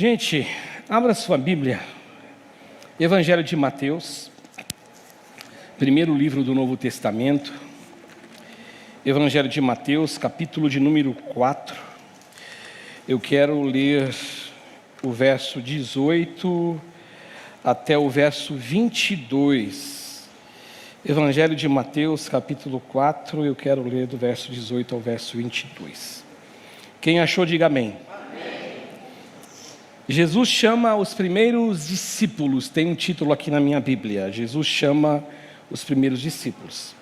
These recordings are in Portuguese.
Gente, abra sua Bíblia, Evangelho de Mateus, primeiro livro do Novo Testamento, Evangelho de Mateus, capítulo de número 4. Eu quero ler o verso 18 até o verso 22. Evangelho de Mateus, capítulo 4, eu quero ler do verso 18 ao verso 22. Quem achou, diga amém. Jesus chama os primeiros discípulos, tem um título aqui na minha Bíblia, Jesus chama os primeiros discípulos.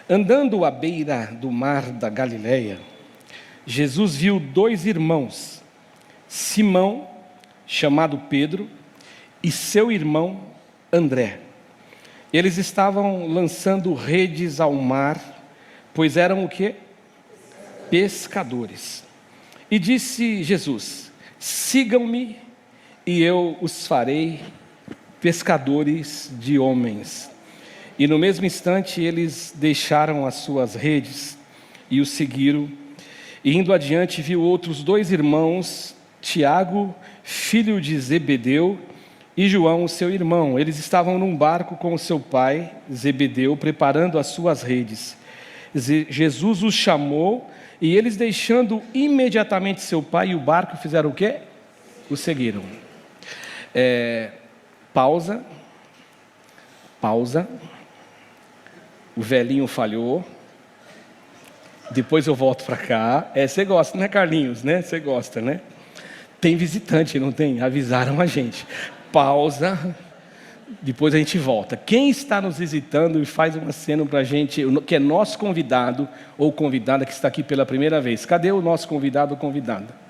Andando à beira do mar da Galileia, Jesus viu dois irmãos, Simão, chamado Pedro, e seu irmão André. Eles estavam lançando redes ao mar, pois eram o quê? Pescadores. E disse Jesus: sigam-me e eu os farei pescadores de homens. E no mesmo instante eles deixaram as suas redes e o seguiram. E indo adiante viu outros dois irmãos, Tiago, filho de Zebedeu, e João, seu irmão. Eles estavam num barco com o seu pai, Zebedeu, preparando as suas redes. Jesus os chamou e eles, deixando imediatamente seu pai e o barco, fizeram o quê? O seguiram. Pausa. O velhinho falhou. Depois eu volto para cá. Você gosta, né, Carlinhos? Né? Você gosta, né? Tem visitante, não tem? Avisaram a gente. Pausa. Depois a gente volta. Quem está nos visitando e faz uma cena para a gente, que é nosso convidado ou convidada que está aqui pela primeira vez. Cadê o nosso convidado ou convidada?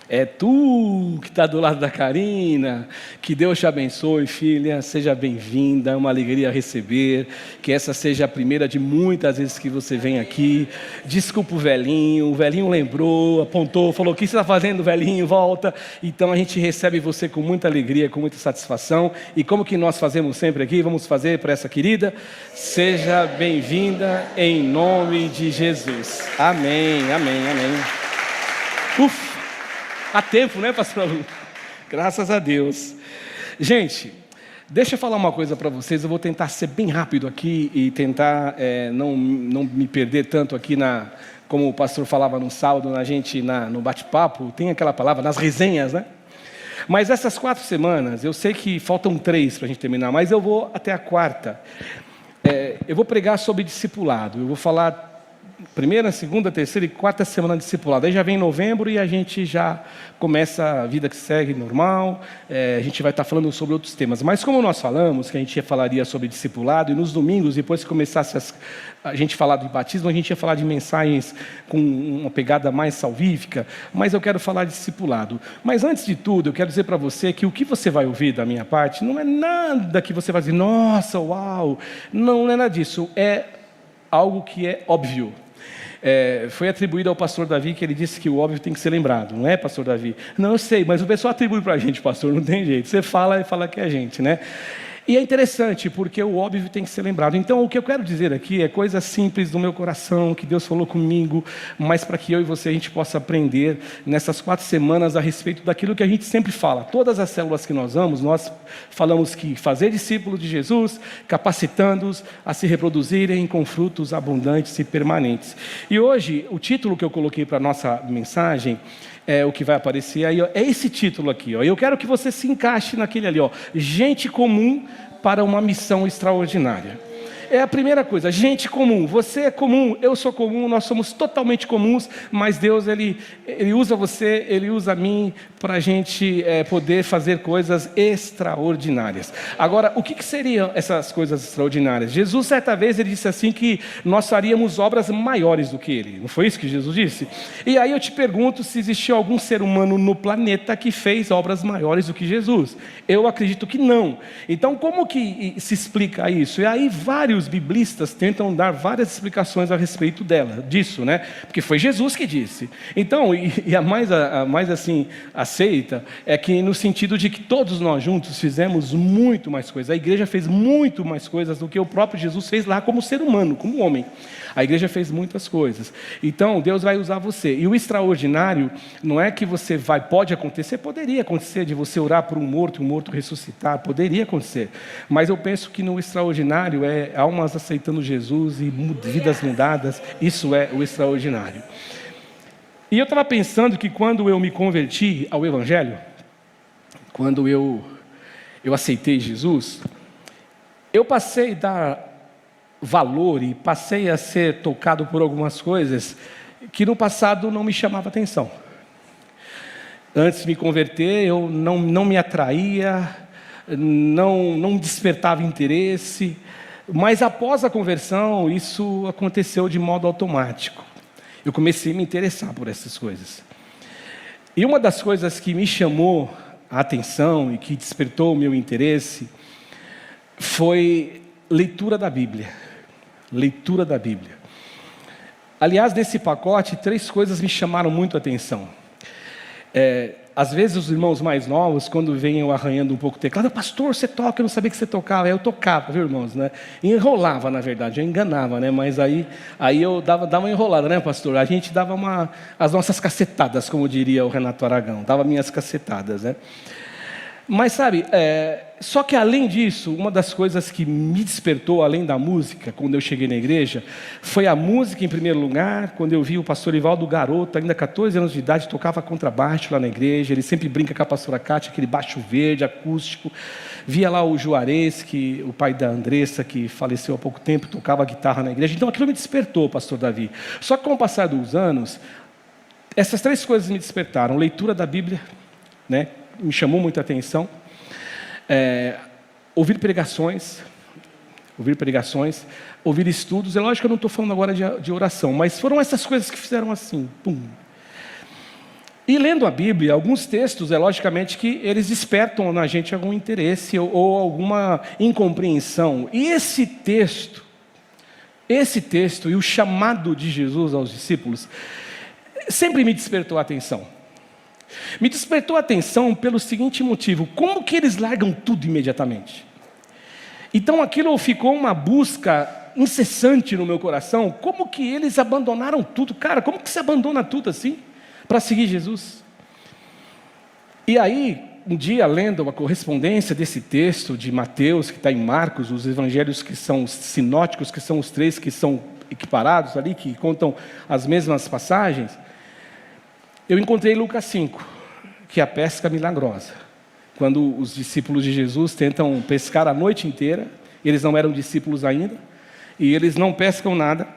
É tu que está do lado da Karina. Que Deus te abençoe, filha. Seja bem-vinda, é uma alegria receber. Que essa seja a primeira de muitas vezes que você vem aqui. Desculpa o velhinho lembrou, apontou, falou: o que você está fazendo, velhinho? Volta. Então a gente recebe você com muita alegria, com muita satisfação. E como que nós fazemos sempre aqui, vamos fazer para essa querida? Seja bem-vinda em nome de Jesus. Amém, amém, amém. Há tempo, né, pastor Lu? Graças a Deus. Gente, deixa eu falar uma coisa para vocês. Eu vou tentar ser bem rápido aqui e tentar não me perder tanto aqui como o pastor falava no sábado, no bate-papo, tem aquela palavra, nas resenhas, né? Mas essas 4 semanas, eu sei que faltam 3 para a gente terminar, mas eu vou até a 4ª. Eu vou pregar sobre discipulado. Eu vou falar primeira, segunda, terceira e 4ª semana de discipulado. Aí já vem novembro e a gente já começa a vida que segue normal. A gente vai estar falando sobre outros temas. Mas como nós falamos que a gente falaria sobre discipulado, e nos domingos, depois que começasse a gente falar de batismo, a gente ia falar de mensagens com uma pegada mais salvífica, mas eu quero falar de discipulado. Mas antes de tudo, eu quero dizer para você que o que você vai ouvir da minha parte não é nada que você vai dizer: nossa, uau, não é nada disso. É algo que é óbvio. Foi atribuído ao pastor Davi, que ele disse que o óbvio tem que ser lembrado, não é, pastor Davi? Não, eu sei, mas o pessoal atribui para a gente, pastor, não tem jeito. Você fala e fala que é a gente, né? E é interessante, porque o óbvio tem que ser lembrado. Então, o que eu quero dizer aqui é coisa simples do meu coração, que Deus falou comigo, mas para que eu e você a gente possa aprender nessas 4 semanas a respeito daquilo que a gente sempre fala. Todas as células que nós vamos, nós falamos que fazer discípulos de Jesus, capacitando-os a se reproduzirem com frutos abundantes e permanentes. E hoje, o título que eu coloquei para a nossa mensagem o que vai aparecer aí, ó, é esse título aqui, ó. Eu quero que você se encaixe naquele ali, ó: gente comum para uma missão extraordinária. É a primeira coisa, gente comum. Você é comum, eu sou comum, nós somos totalmente comuns, mas Deus, Ele usa você, Ele usa a mim para a gente poder fazer coisas extraordinárias. Agora, o que seriam essas coisas extraordinárias? Jesus, certa vez, Ele disse assim que nós faríamos obras maiores do que Ele. Não foi isso que Jesus disse? E aí eu te pergunto se existiu algum ser humano no planeta que fez obras maiores do que Jesus. Eu acredito que não. Então, como que se explica isso? E aí vários os biblistas tentam dar várias explicações a respeito disso, né? Porque foi Jesus que disse. Então, e a mais assim aceita é que no sentido de que todos nós juntos fizemos muito mais coisas. A igreja fez muito mais coisas do que o próprio Jesus fez lá como ser humano, como homem. A igreja fez muitas coisas. Então, Deus vai usar você. E o extraordinário não é que você pode acontecer, poderia acontecer de você orar por um morto ressuscitar, poderia acontecer. Mas eu penso que no extraordinário é almas aceitando Jesus e vidas mudadas, isso é o extraordinário. E eu estava pensando que quando eu me converti ao Evangelho, quando eu aceitei Jesus, eu passei a dar valor e passei a ser tocado por algumas coisas que no passado não me chamava atenção. Antes de me converter, eu não me atraía, não despertava interesse, mas após a conversão, isso aconteceu de modo automático. Eu comecei a me interessar por essas coisas. E uma das coisas que me chamou a atenção e que despertou o meu interesse foi leitura da Bíblia. Leitura da Bíblia. Aliás, nesse pacote, 3 coisas me chamaram muito a atenção. Às vezes os irmãos mais novos, quando vêm eu arranhando um pouco o teclado, pastor, você toca, eu não sabia que você tocava. Eu tocava, viu, irmãos, né? Enrolava, na verdade, eu enganava, né? Mas aí eu dava uma enrolada, né, pastor? A gente dava as nossas cacetadas, como diria o Renato Aragão, dava minhas cacetadas, né? Mas sabe, só que além disso, uma das coisas que me despertou, além da música, quando eu cheguei na igreja, foi a música em primeiro lugar. Quando eu vi o pastor Ivaldo garoto, ainda 14 anos de idade, tocava contrabaixo lá na igreja, ele sempre brinca com a pastora Cátia, aquele baixo verde, acústico. Via lá o Juarez, o pai da Andressa, que faleceu há pouco tempo, tocava guitarra na igreja. Então aquilo me despertou, pastor Davi. Só que com o passar dos anos, essas 3 coisas me despertaram. Leitura da Bíblia, né? Me chamou muita atenção, ouvir pregações, ouvir estudos. É lógico que eu não estou falando agora de oração, mas foram essas coisas que fizeram assim, pum. E lendo a Bíblia, alguns textos, logicamente que eles despertam na gente algum interesse ou alguma incompreensão. E esse texto e o chamado de Jesus aos discípulos, sempre me despertou a atenção. Me despertou a atenção pelo seguinte motivo: como que eles largam tudo imediatamente? Então aquilo ficou uma busca incessante no meu coração. Como que eles abandonaram tudo? Cara, como que se abandona tudo assim para seguir Jesus? E aí, um dia, lendo a correspondência desse texto de Mateus, que está em Marcos, os evangelhos que são sinóticos, que são os 3 que são equiparados ali, que contam as mesmas passagens, eu encontrei Lucas 5, que é a pesca milagrosa. Quando os discípulos de Jesus tentam pescar a noite inteira, eles não eram discípulos ainda, e eles não pescam nada,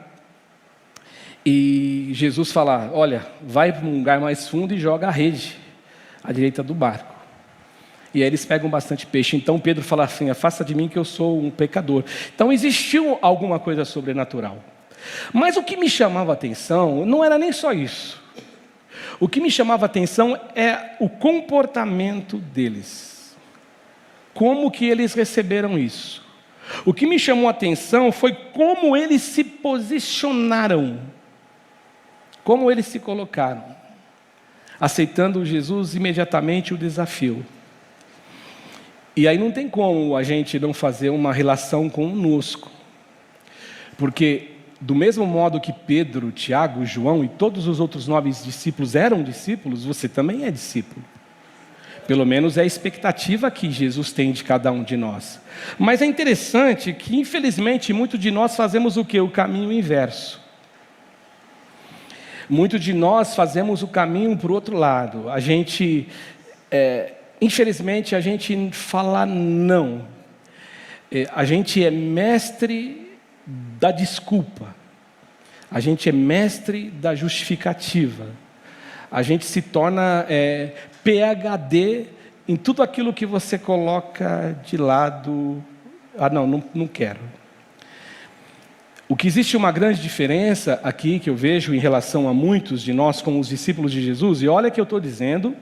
e Jesus fala: olha, vai para um lugar mais fundo e joga a rede à direita do barco. E aí eles pegam bastante peixe. Então Pedro fala assim: afasta de mim que eu sou um pecador. Então existiu alguma coisa sobrenatural. Mas o que me chamava a atenção não era nem só isso. O que me chamava a atenção é o comportamento deles. Como que eles receberam isso? O que me chamou a atenção foi como eles se posicionaram. Como eles se colocaram. Aceitando Jesus imediatamente o desafio. E aí não tem como a gente não fazer uma relação conosco. Porque do mesmo modo que Pedro, Tiago, João e todos os outros 9 discípulos eram discípulos, você também é discípulo. Pelo menos é a expectativa que Jesus tem de cada um de nós. Mas é interessante que, infelizmente, muitos de nós fazemos o quê? O caminho inverso. Muitos de nós fazemos o caminho para o outro lado. A gente, infelizmente, a gente fala não. A gente é mestre da desculpa, a gente é mestre da justificativa, a gente se torna PhD em tudo aquilo que você coloca de lado. Não quero. O que existe uma grande diferença aqui que eu vejo em relação a muitos de nós como os discípulos de Jesus, e olha que eu estou dizendo,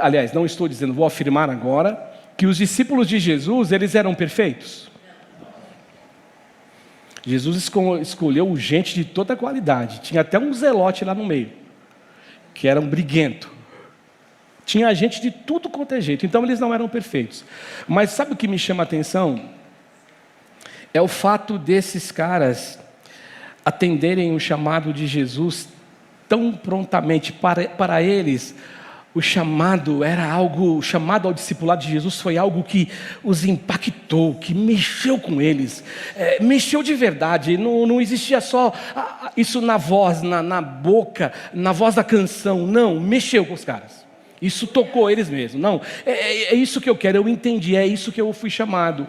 aliás, não estou dizendo, vou afirmar agora, que os discípulos de Jesus, eles eram perfeitos. Jesus escolheu gente de toda qualidade. Tinha até um zelote lá no meio, que era um briguento. Tinha gente de tudo quanto é jeito. Então eles não eram perfeitos. Mas sabe o que me chama a atenção? É o fato desses caras atenderem o chamado de Jesus tão prontamente. Para eles, o chamado ao discipulado de Jesus foi algo que os impactou, que mexeu com eles, mexeu de verdade. Não existia só isso na voz, na boca, na voz da canção. Não, mexeu com os caras. Isso tocou eles mesmos. Não, é isso que eu quero, eu entendi, é isso que eu fui chamado.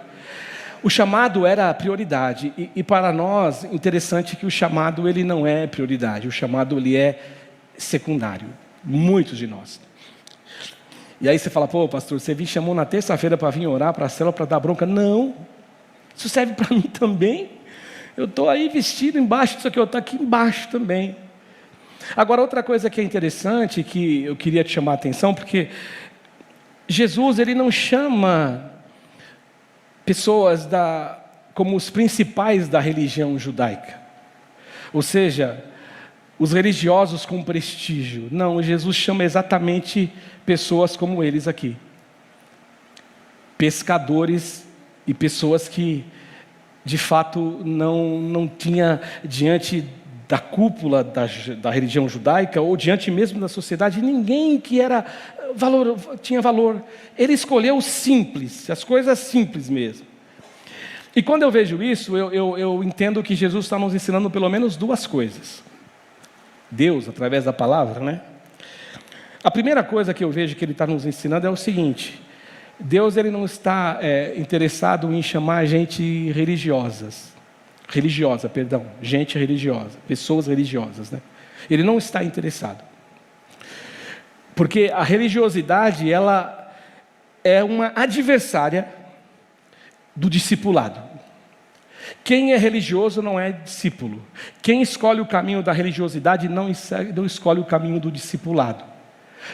O chamado era a prioridade. E para nós, interessante que o chamado ele não é prioridade. O chamado ele é secundário. Muitos de nós. E aí você fala, pô, pastor, você me chamou na terça-feira para vir orar para a célula, para dar bronca. Não, isso serve para mim também. Eu estou aí vestido embaixo disso aqui, eu estou aqui embaixo também. Agora, outra coisa que é interessante, que eu queria te chamar a atenção, porque Jesus, ele não chama pessoas como os principais da religião judaica. Ou seja, os religiosos com prestígio. Não, Jesus chama exatamente pessoas como eles aqui. Pescadores e pessoas que, de fato, não tinha diante da cúpula da religião judaica, ou diante mesmo da sociedade, ninguém que tinha valor. Ele escolheu o simples, as coisas simples mesmo. E quando eu vejo isso, eu entendo que Jesus está nos ensinando pelo menos duas coisas. Deus, através da palavra, né? A primeira coisa que eu vejo que Ele está nos ensinando é o seguinte: Deus ele não está interessado em chamar gente gente religiosa, pessoas religiosas, né? Ele não está interessado. Porque a religiosidade, ela é uma adversária do discipulado. Quem é religioso não é discípulo. Quem escolhe o caminho da religiosidade não escolhe o caminho do discipulado.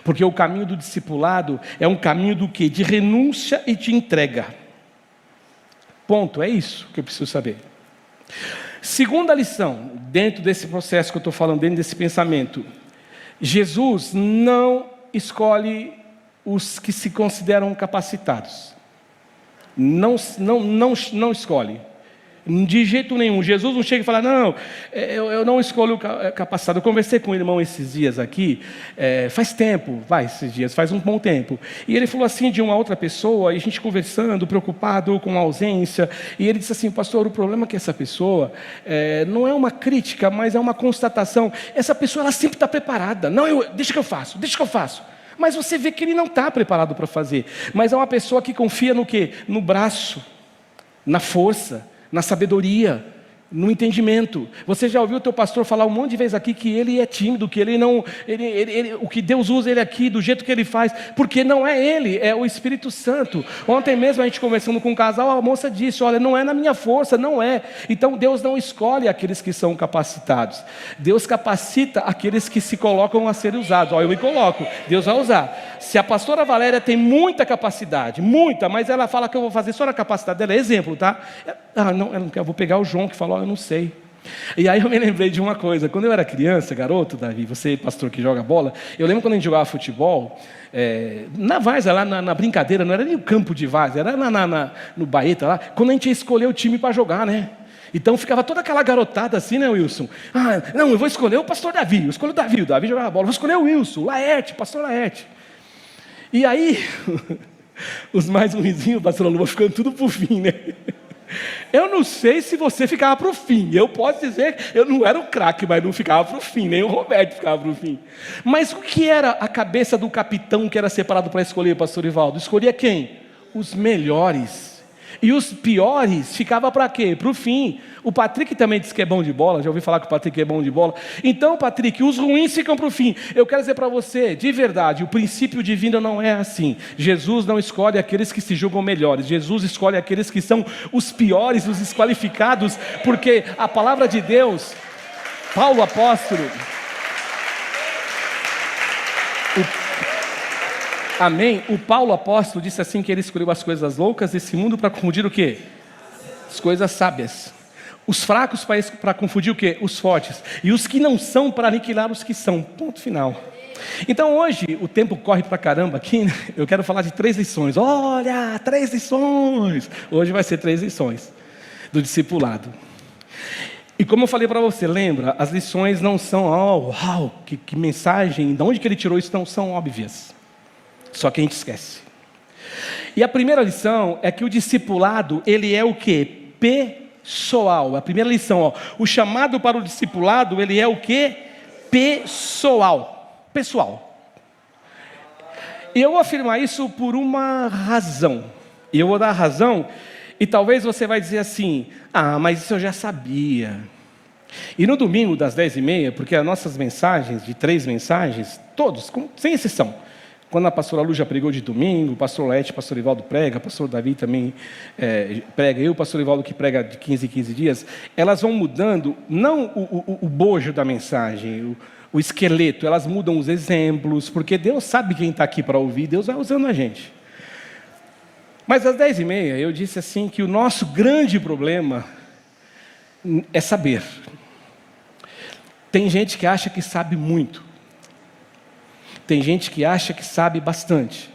Porque o caminho do discipulado é um caminho do quê? De renúncia e de entrega. Ponto, é isso que eu preciso saber. Segunda lição, dentro desse processo que eu estou falando, dentro desse pensamento. Jesus não escolhe os que se consideram capacitados. Não escolhe. De jeito nenhum. Jesus não chega e fala, não, eu não escolho capacitado. Eu conversei com o irmão esses dias aqui, faz um bom tempo. E ele falou assim de uma outra pessoa, e a gente conversando, preocupado com a ausência, e ele disse assim, pastor, o problema é que essa pessoa, não é uma crítica, mas é uma constatação. Essa pessoa, ela sempre está preparada. Não, deixa que eu faço. Mas você vê que ele não está preparado para fazer. Mas é uma pessoa que confia no quê? No braço, na força, na sabedoria, no entendimento. Você já ouviu o teu pastor falar um monte de vezes aqui que ele é tímido, que ele não, o que Deus usa ele aqui, do jeito que ele faz, porque não é ele, é o Espírito Santo. Ontem mesmo a gente conversando com um casal, a moça disse, olha, não é na minha força, não é. Então Deus não escolhe aqueles que são capacitados. Deus capacita aqueles que se colocam a ser usados. Eu me coloco, Deus vai usar. Se a pastora Valéria tem muita capacidade, mas ela fala que eu vou fazer só na capacidade dela, é exemplo, tá? Eu vou pegar o João que falou, eu não sei. E aí eu me lembrei de uma coisa. Quando eu era criança, garoto, Davi, você pastor que joga bola, eu lembro quando a gente jogava futebol, na várzea, lá na brincadeira, não era nem o campo de várzea, era no Baeta lá, quando a gente ia escolher o time para jogar, né? Então ficava toda aquela garotada assim, né, Wilson? Eu vou escolher o pastor Davi, eu escolho o Davi jogava bola, vou escolher o Wilson, o pastor Laerte. E aí, os mais ruinzinhos, o pastor Lula, ficando tudo por fim, né? Eu não sei se você ficava para o fim. Eu posso dizer que eu não era o craque, mas não ficava para o fim. Nem o Roberto ficava para o fim. Mas o que era a cabeça do capitão que era separado para escolher, pastor Ivaldo? Escolhia quem? Os melhores. E os piores ficava para quê? Para o fim. O Patrick também disse que é bom de bola. Já ouvi falar que o Patrick é bom de bola. Então, Patrick, os ruins ficam para o fim. Eu quero dizer para você, de verdade, o princípio divino não é assim. Jesus não escolhe aqueles que se julgam melhores. Jesus escolhe aqueles que são os piores, os desqualificados. Porque a palavra de Deus, Paulo apóstolo... Amém? O Paulo apóstolo disse assim que ele escolheu as coisas loucas desse mundo para confundir o quê? As coisas sábias. Os fracos para confundir o quê? Os fortes. E os que não são para aniquilar os que são. Ponto final. Então hoje, o tempo corre pra caramba aqui, né? Eu quero falar de 3 lições. Olha, 3 lições. Hoje vai ser 3 lições do discipulado. E como eu falei para você, lembra? As lições não são, uau, que mensagem, de onde que ele tirou isso? Não são óbvias. Só que a gente esquece. E a primeira lição é que o discipulado, ele é o quê? Pessoal. A primeira lição, o chamado para o discipulado, ele é o quê? Pessoal. E eu vou afirmar isso por uma razão. E eu vou dar a razão, e talvez você vai dizer assim, mas isso eu já sabia. E no domingo das 10h30, porque as nossas mensagens, de 3 mensagens, todos, sem exceção, quando a pastora Lu já pregou de domingo, o pastor Laete, o pastor Ivaldo prega, o pastor Davi também prega, eu, o pastor Ivaldo que prega de 15 em 15 dias, elas vão mudando, não o bojo da mensagem, o esqueleto, elas mudam os exemplos, porque Deus sabe quem está aqui para ouvir, Deus vai usando a gente. Mas às 10h30 eu disse assim que o nosso grande problema é saber. Tem gente que acha que sabe muito. Tem gente que acha que sabe bastante.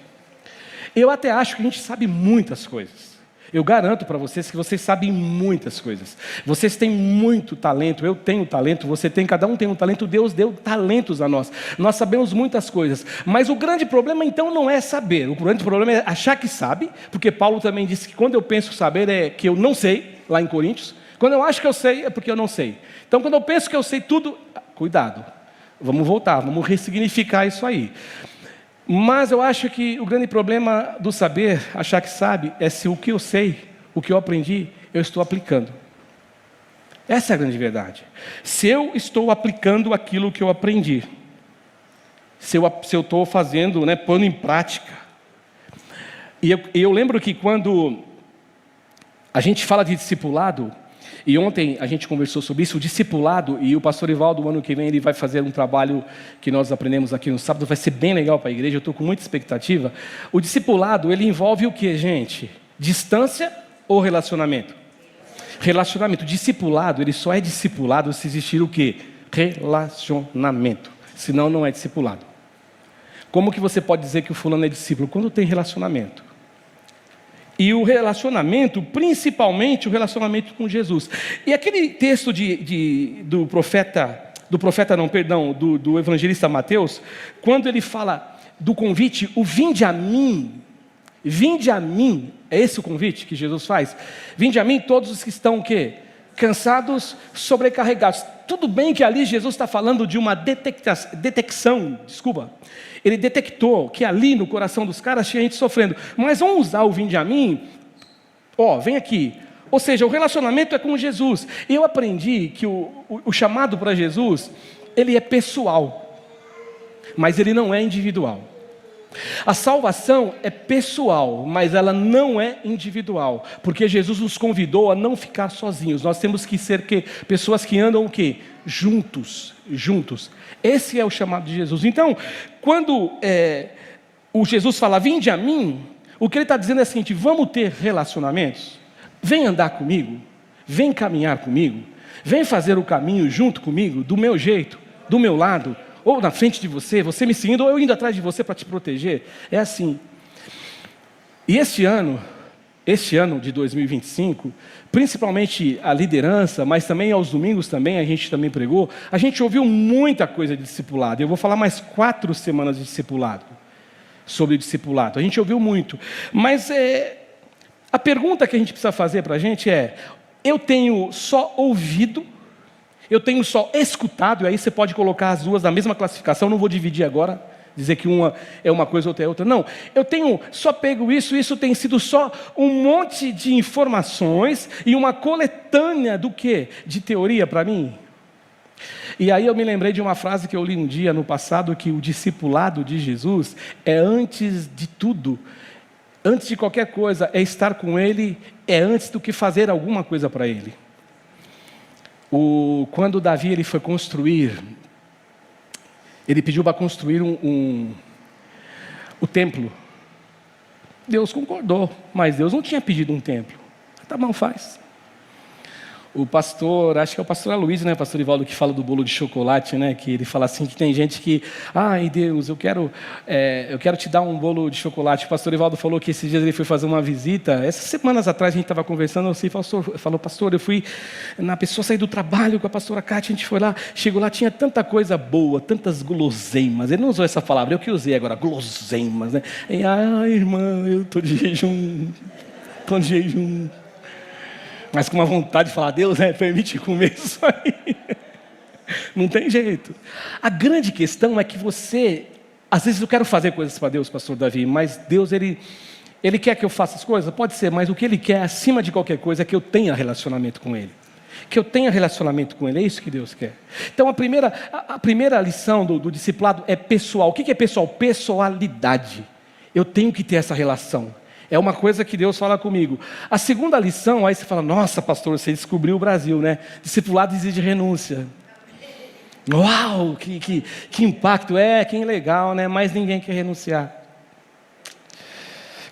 Eu até acho que a gente sabe muitas coisas. Eu garanto para vocês que vocês sabem muitas coisas. Vocês têm muito talento, eu tenho talento, você tem, cada um tem um talento, Deus deu talentos a nós. Nós sabemos muitas coisas. Mas o grande problema então não é saber. O grande problema é achar que sabe, porque Paulo também disse que quando eu penso saber é que eu não sei, lá em Coríntios. Quando eu acho que eu sei é porque eu não sei. Então quando eu penso que eu sei tudo, cuidado. Vamos voltar, vamos ressignificar isso aí. Mas eu acho que o grande problema do saber, achar que sabe, é se o que eu sei, o que eu aprendi, eu estou aplicando. Essa é a grande verdade. Se eu estou aplicando aquilo que eu aprendi, se eu estou fazendo, pondo em prática. E eu lembro que quando a gente fala de discipulado, e ontem a gente conversou sobre isso, o discipulado, e o pastor Ivaldo, o ano que vem, ele vai fazer um trabalho que nós aprendemos aqui no sábado, vai ser bem legal para a igreja, eu estou com muita expectativa. O discipulado, ele envolve o que, gente? Distância ou relacionamento? Relacionamento. Discipulado, ele só é discipulado se existir o quê? Relacionamento. Senão não é discipulado. Como que você pode dizer que o fulano é discípulo? Quando tem relacionamento. E o relacionamento, principalmente o relacionamento com Jesus. E aquele texto do evangelista Mateus, quando ele fala do convite, o vinde a mim, é esse o convite que Jesus faz? Vinde a mim todos os que estão o quê? Cansados, sobrecarregados. Tudo bem que ali Jesus está falando de uma detecção, ele detectou que ali no coração dos caras tinha gente sofrendo. Mas vamos usar o vinde a mim, vem aqui. Ou seja, o relacionamento é com Jesus. E eu aprendi que o chamado para Jesus, ele é pessoal, mas ele não é individual. A salvação é pessoal, mas ela não é individual, porque Jesus nos convidou a não ficar sozinhos. Nós temos que ser pessoas que andam o quê? Juntos. Esse é o chamado de Jesus. Então, quando o Jesus fala, vinde a mim, o que ele está dizendo é o seguinte, vamos ter relacionamentos? Vem andar comigo, vem caminhar comigo, vem fazer o caminho junto comigo, do meu jeito, do meu lado, ou na frente de você, você me seguindo, ou eu indo atrás de você para te proteger. É assim. E este ano de 2025, principalmente a liderança, mas também aos domingos também, a gente também pregou, a gente ouviu muita coisa de discipulado. Eu vou falar mais 4 semanas de discipulado, sobre discipulado. A gente ouviu muito. Mas a pergunta que a gente precisa fazer para a gente é, eu tenho só ouvido, eu tenho só escutado, e aí você pode colocar as duas na mesma classificação, não vou dividir agora, dizer que uma é uma coisa, outra é outra. Não, eu tenho só pego isso tem sido só um monte de informações e uma coletânea do quê? De teoria para mim. E aí eu me lembrei de uma frase que eu li um dia no passado, que o discipulado de Jesus é antes de tudo, antes de qualquer coisa, é estar com Ele, é antes do que fazer alguma coisa para Ele. Quando Davi ele foi construir, ele pediu para construir o templo. Deus concordou, mas Deus não tinha pedido um templo. Tá bom, faz. O pastor, acho que é o pastor Aloysio, né, pastor Ivaldo, que fala do bolo de chocolate, né, que ele fala assim, que tem gente que, ai Deus, eu quero te dar um bolo de chocolate. O pastor Ivaldo falou que esses dias ele foi fazer uma visita, essas semanas atrás a gente estava conversando, assim, falou, pastor, eu fui na pessoa sair do trabalho com a pastora Cátia, a gente foi lá, chegou lá, tinha tanta coisa boa, tantas guloseimas, ele não usou essa palavra, eu que usei agora, guloseimas, né, e, ai irmã, eu estou de jejum, mas com uma vontade de falar, Deus, permite comer isso aí. Não tem jeito. A grande questão é que às vezes eu quero fazer coisas para Deus, pastor Davi, mas Deus, Ele quer que eu faça as coisas? Pode ser, mas o que Ele quer, acima de qualquer coisa, é que eu tenha relacionamento com Ele. Que eu tenha relacionamento com Ele, é isso que Deus quer. Então a primeira lição do discipulado é pessoal. O que é pessoal? Pessoalidade. Eu tenho que ter essa relação. É uma coisa que Deus fala comigo. A segunda lição, aí você fala, nossa pastor, você descobriu o Brasil, né? Discipulado exige renúncia. Uau, que impacto, que legal, né? Mas ninguém quer renunciar.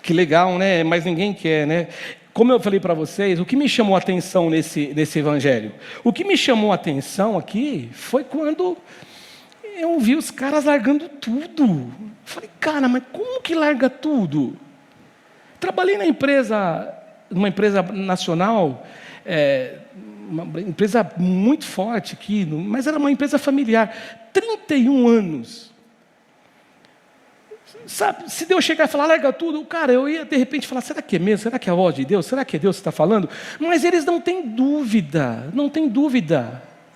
Que legal, né? Mas ninguém quer, né? Como eu falei para vocês, o que me chamou a atenção nesse evangelho? O que me chamou a atenção aqui foi quando eu vi os caras largando tudo. Eu falei, cara, mas como que larga tudo? Trabalhei numa empresa nacional, uma empresa muito forte aqui, mas era uma empresa familiar, 31 anos. Sabe, se Deus chegar e falar, larga tudo, cara, eu ia de repente falar, será que é mesmo? Será que é a voz de Deus? Será que é Deus que está falando? Mas eles não têm dúvida,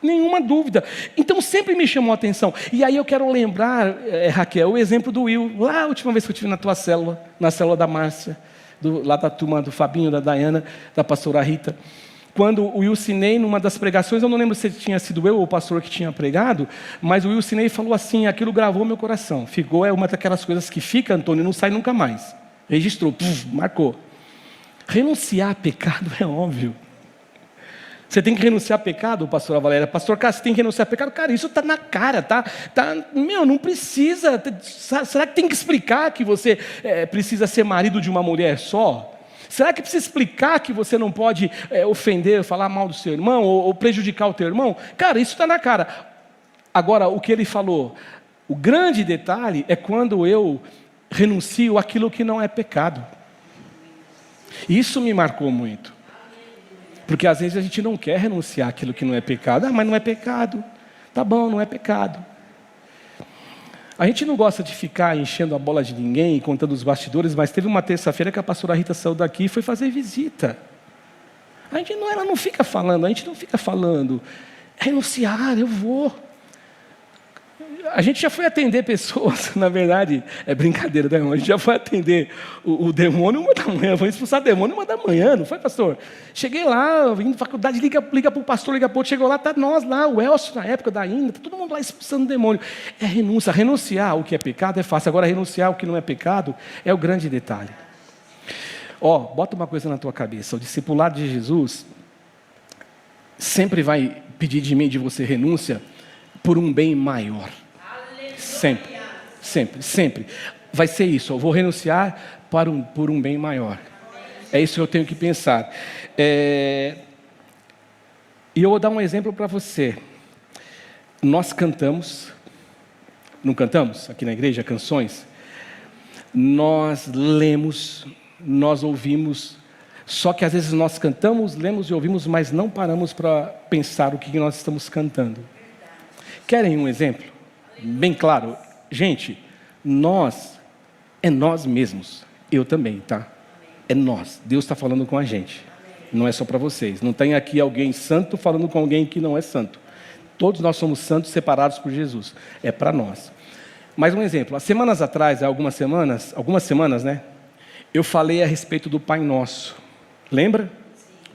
nenhuma dúvida. Então sempre me chamou a atenção. E aí eu quero lembrar, Raquel, o exemplo do Will, lá a última vez que eu estive na tua célula, na célula da Márcia, lá da turma do Fabinho, da Dayana, da pastora Rita. Quando o Will Cinei, numa das pregações, eu não lembro se tinha sido eu ou o pastor que tinha pregado, mas o Will Cinei falou assim, aquilo gravou meu coração. Ficou, uma daquelas coisas que fica, Antônio, não sai nunca mais. Registrou, marcou. Renunciar a pecado é óbvio. Você tem que renunciar a pecado, pastora Valéria. Pastor Cássio, você tem que renunciar a pecado. Cara, isso está na cara, não precisa. Será que tem que explicar que você precisa ser marido de uma mulher só? Será que precisa explicar que você não pode ofender, falar mal do seu irmão ou prejudicar o teu irmão? Cara, isso está na cara. Agora, o que ele falou, o grande detalhe é quando eu renuncio aquilo que não é pecado. Isso me marcou muito. Porque às vezes a gente não quer renunciar àquilo que não é pecado. Mas não é pecado. Tá bom, não é pecado. A gente não gosta de ficar enchendo a bola de ninguém, contando os bastidores, mas teve uma terça-feira que a pastora Rita saiu daqui e foi fazer visita. Ela não fica falando, renunciar, eu vou. A gente já foi atender pessoas, na verdade, é brincadeira, né, irmão? A gente já foi atender o demônio 1 da manhã, foi expulsar o demônio 1 da manhã, não foi, pastor? Cheguei lá, vim na faculdade, liga para o pastor, liga para o outro, chegou lá, tá nós lá, o Elcio na época da Inda, tá todo mundo lá expulsando o demônio. É renúncia, renunciar o que é pecado é fácil, agora renunciar o que não é pecado é o grande detalhe. Bota uma coisa na tua cabeça, o discipulado de Jesus sempre vai pedir de mim, de você, renúncia por um bem maior. Sempre. Vai ser isso, eu vou renunciar por um bem maior. É isso que eu tenho que pensar. E eu vou dar um exemplo para você. Nós cantamos, não cantamos aqui na igreja, canções? Nós lemos, nós ouvimos, só que às vezes nós cantamos, lemos e ouvimos, mas não paramos para pensar o que nós estamos cantando. Querem um exemplo? Bem claro. Gente, nós mesmos. Eu também, tá? É nós. Deus está falando com a gente. Não é só para vocês. Não tem aqui alguém santo falando com alguém que não é santo. Todos nós somos santos separados por Jesus. É para nós. Mais um exemplo. Há semanas atrás, algumas semanas, né? Eu falei a respeito do Pai Nosso. Lembra?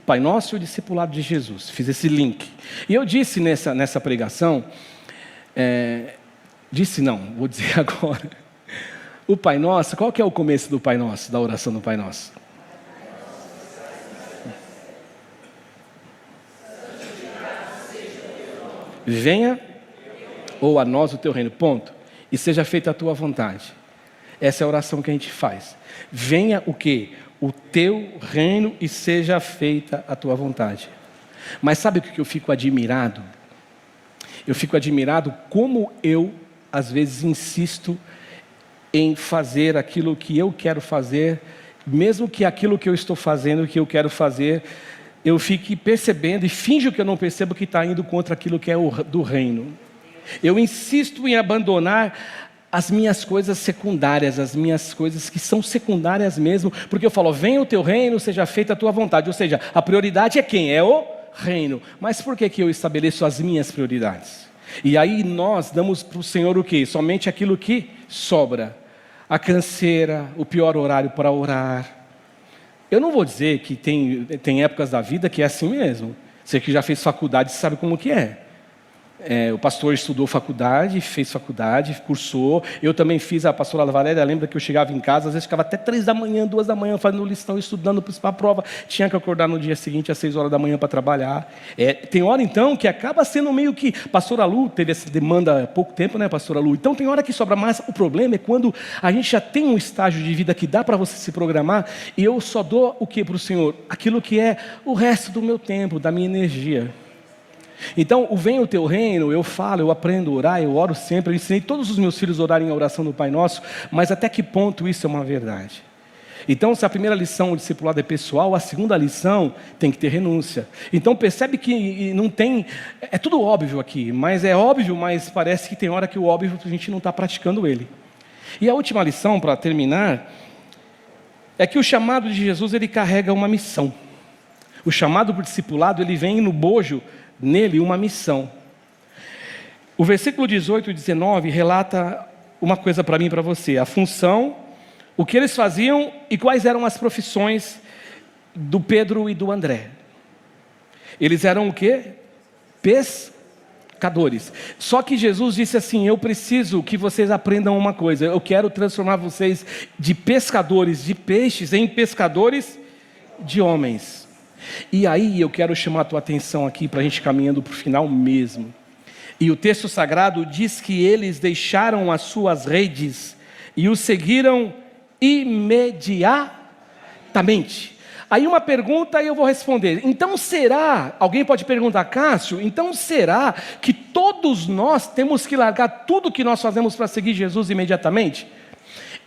Pai Nosso e o discipulado de Jesus. Fiz esse link. E eu disse nessa pregação... vou dizer agora. O Pai Nosso, qual que é o começo do Pai Nosso, da oração do Pai Nosso? Venha, ou a nós o teu reino, ponto. E seja feita a tua vontade. Essa é a oração que a gente faz. Venha o quê? O teu reino e seja feita a tua vontade. Mas sabe o que eu fico admirado? Eu fico admirado como eu, às vezes, insisto em fazer aquilo que eu quero fazer, mesmo que aquilo que eu estou fazendo, que eu quero fazer, eu fique percebendo e finjo que eu não percebo que está indo contra aquilo que é do reino. Eu insisto em abandonar as minhas coisas secundárias, as minhas coisas que são secundárias mesmo, porque eu falo, venha o teu reino, seja feita a tua vontade, ou seja, a prioridade é quem? É o reino. Mas por que eu estabeleço as minhas prioridades? E aí nós damos para o Senhor o quê? Somente aquilo que sobra. A canseira, o pior horário para orar. Eu não vou dizer que tem épocas da vida que é assim mesmo. Você que já fez faculdade sabe como que é. O pastor estudou faculdade, fez faculdade, cursou. Eu também fiz, a pastora Valéria lembra que eu chegava em casa, às vezes ficava até 3 da manhã, 2 da manhã, fazendo lição, estudando para a prova. Tinha que acordar no dia seguinte, às 6 horas da manhã para trabalhar. Tem hora então que acaba sendo meio que... Pastora Lu teve essa demanda há pouco tempo, né, pastora Lu? Então tem hora que sobra mais. O problema é quando a gente já tem um estágio de vida que dá para você se programar, e eu só dou o que para o Senhor? Aquilo que é o resto do meu tempo, da minha energia. Então, venha o teu reino, eu falo, eu aprendo a orar, eu oro sempre, eu ensinei todos os meus filhos a orarem a oração do Pai Nosso, mas até que ponto isso é uma verdade? Então, se a primeira lição, o discipulado é pessoal, a segunda lição tem que ter renúncia. Então, percebe que não tem... É tudo óbvio aqui, mas é óbvio, mas parece que tem hora que o óbvio a gente não está praticando ele. E a última lição, para terminar, é que o chamado de Jesus, ele carrega uma missão. O chamado para o discipulado, ele vem no bojo, nele uma missão. O versículo 18 e 19 relata uma coisa para mim e para você. A função, o que eles faziam e quais eram as profissões do Pedro e do André. Eles eram o quê? Pescadores. Só que Jesus disse assim, eu preciso que vocês aprendam uma coisa. Eu quero transformar vocês de pescadores de peixes em pescadores de homens. E aí eu quero chamar a tua atenção aqui para a gente caminhando para o final mesmo. E o texto sagrado diz que eles deixaram as suas redes e o seguiram imediatamente. Aí uma pergunta e eu vou responder. Então será, alguém pode perguntar, Cássio, então será que todos nós temos que largar tudo que nós fazemos para seguir Jesus imediatamente?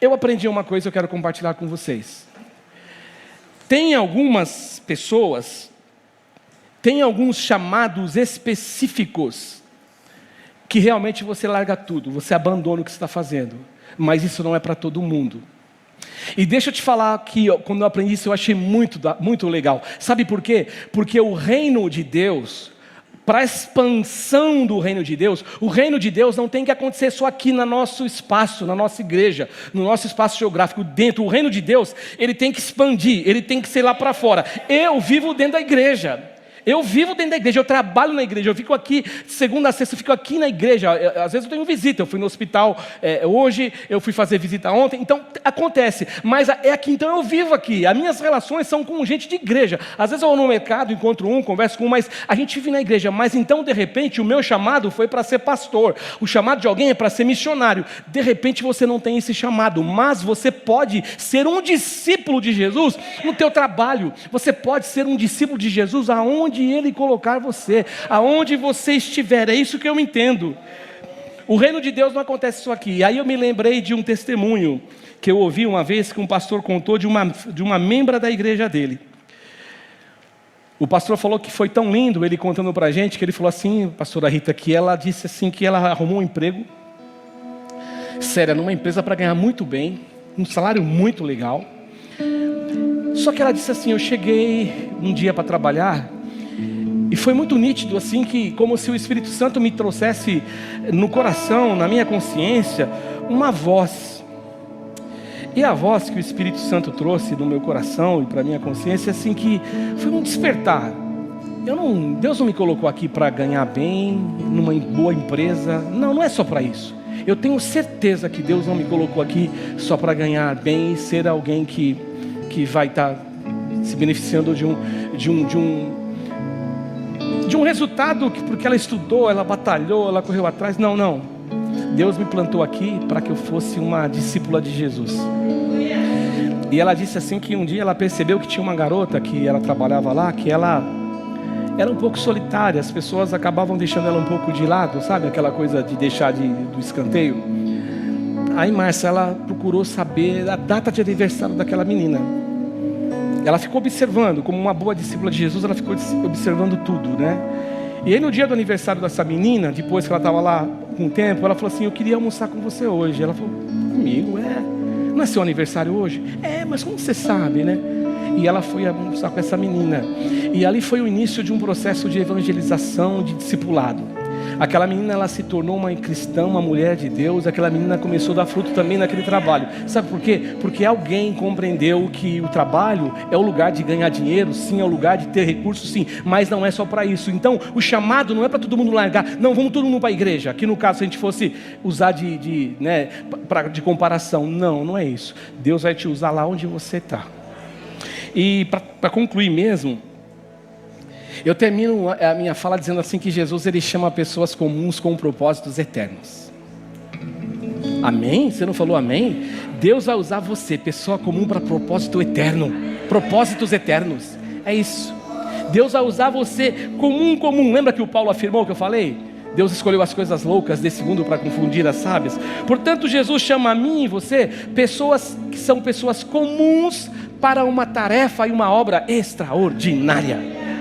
Eu aprendi uma coisa que eu quero compartilhar com vocês. Tem algumas pessoas, tem alguns chamados específicos, que realmente você larga tudo, você abandona o que você está fazendo, mas isso não é para todo mundo. E deixa eu te falar que quando eu aprendi isso eu achei muito legal. Sabe por quê? Porque o reino de Deus, para a expansão do reino de Deus, o reino de Deus não tem que acontecer só aqui no nosso espaço, na nossa igreja, no nosso espaço geográfico, dentro. O reino de Deus, ele tem que expandir, ele tem que ser lá para fora. Eu vivo dentro da igreja. Eu vivo dentro da igreja, eu trabalho na igreja, eu fico aqui, segunda a sexta, eu fico aqui na igreja, às vezes eu tenho visita, eu fui no hospital hoje, eu fui fazer visita ontem, então acontece, mas é aqui, então eu vivo aqui, as minhas relações são com gente de igreja, às vezes eu vou no mercado, encontro um, converso com um, mas a gente vive na igreja, mas então de repente o meu chamado foi para ser pastor, o chamado de alguém é para ser missionário, de repente você não tem esse chamado, mas você pode ser um discípulo de Jesus no teu trabalho, você pode ser um discípulo de Jesus aonde Ele colocar você, aonde você estiver, é isso que eu entendo. O reino de Deus não acontece só aqui. Aí eu me lembrei de um testemunho que eu ouvi uma vez que um pastor contou de uma membra da igreja dele. O pastor falou que foi tão lindo, ele contando pra gente, que ele falou assim, pastora Rita, que ela disse assim, que ela arrumou um emprego, sério, numa empresa para ganhar muito bem, um salário muito legal. Só que ela disse assim, eu cheguei um dia para trabalhar, e foi muito nítido, assim, que como se o Espírito Santo me trouxesse no coração, na minha consciência, uma voz. E a voz que o Espírito Santo trouxe no meu coração e para a minha consciência, assim, que foi um despertar. Deus não me colocou aqui para ganhar bem, numa boa empresa. Não é só para isso. Eu tenho certeza que Deus não me colocou aqui só para ganhar bem e ser alguém que vai estar se beneficiando de um resultado porque ela estudou, ela batalhou, ela correu atrás. Não. Deus me plantou aqui para que eu fosse uma discípula de Jesus. E ela disse assim que um dia ela percebeu que tinha uma garota que ela trabalhava lá, que ela Ela é um pouco solitária, as pessoas acabavam deixando ela um pouco de lado, sabe? Aquela coisa de deixar do escanteio. Aí Márcia, ela procurou saber a data de aniversário daquela menina. Ela ficou observando, como uma boa discípula de Jesus, ela ficou observando tudo, né? E aí no dia do aniversário dessa menina, depois que ela estava lá com o tempo, ela falou assim: eu queria almoçar com você hoje. Ela falou: comigo? Não é seu aniversário hoje? Mas como você sabe, né? E ela foi almoçar com essa menina. E ali foi o início de um processo de evangelização, de discipulado. Aquela menina, ela se tornou uma cristã, uma mulher de Deus. Aquela menina começou a dar fruto também naquele trabalho. Sabe por quê? Porque alguém compreendeu que o trabalho é o lugar de ganhar dinheiro, sim, é o lugar de ter recursos, sim, mas não é só para isso. Então, o chamado não é para todo mundo largar, não, vamos todo mundo para a igreja. Aqui no caso, se a gente fosse usar de comparação, não é isso. Deus vai te usar lá onde você está. E para concluir mesmo, eu termino a minha fala dizendo assim que Jesus, ele chama pessoas comuns com propósitos eternos. Amém? Você não falou amém? Deus vai usar você, pessoa comum, para propósito eterno. Propósitos eternos. É isso. Deus vai usar você comum. Lembra que o Paulo afirmou que eu falei? Deus escolheu as coisas loucas desse mundo para confundir as sábias. Portanto, Jesus chama a mim e você, pessoas que são pessoas comuns, para uma tarefa e uma obra extraordinária.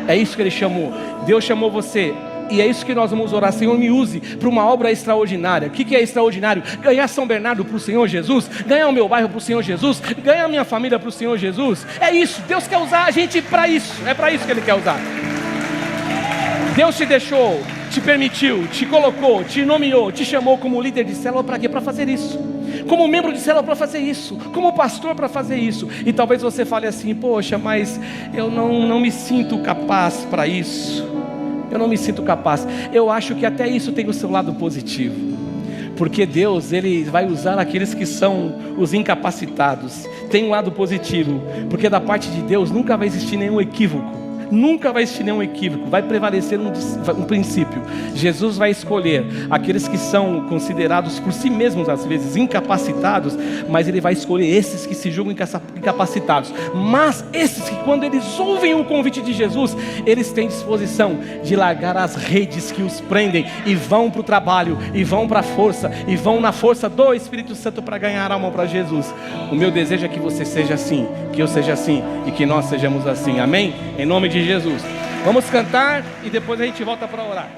É isso que Ele chamou. Deus chamou você. E é isso que nós vamos orar: Senhor, me use para uma obra extraordinária. O que é extraordinário? Ganhar São Bernardo para o Senhor Jesus, ganhar o meu bairro para o Senhor Jesus, ganhar a minha família para o Senhor Jesus. É isso, Deus quer usar a gente para isso. É para isso que Ele quer usar. Deus te deixou, te permitiu, te colocou, te nomeou, te chamou como líder de célula para quê? Para fazer isso. Como membro de célula para fazer isso. Como pastor para fazer isso. E talvez você fale assim: poxa, mas eu não me sinto capaz para isso. Eu não me sinto capaz. Eu acho que até isso tem o seu lado positivo. Porque Deus, Ele vai usar aqueles que são os incapacitados. Tem um lado positivo. Porque da parte de Deus nunca vai existir nenhum equívoco. Nunca vai existir nenhum equívoco. Vai prevalecer um princípio. Jesus vai escolher aqueles que são considerados por si mesmos às vezes incapacitados, mas Ele vai escolher esses que se julgam incapacitados. Mas esses que, quando eles ouvem o convite de Jesus, eles têm disposição de largar as redes que os prendem e vão para o trabalho, e vão para a força, e vão na força do Espírito Santo para ganhar alma para Jesus. O meu desejo é que você seja assim, que eu seja assim e que nós sejamos assim. Amém? Em nome de Jesus. Vamos cantar e depois a gente volta para orar.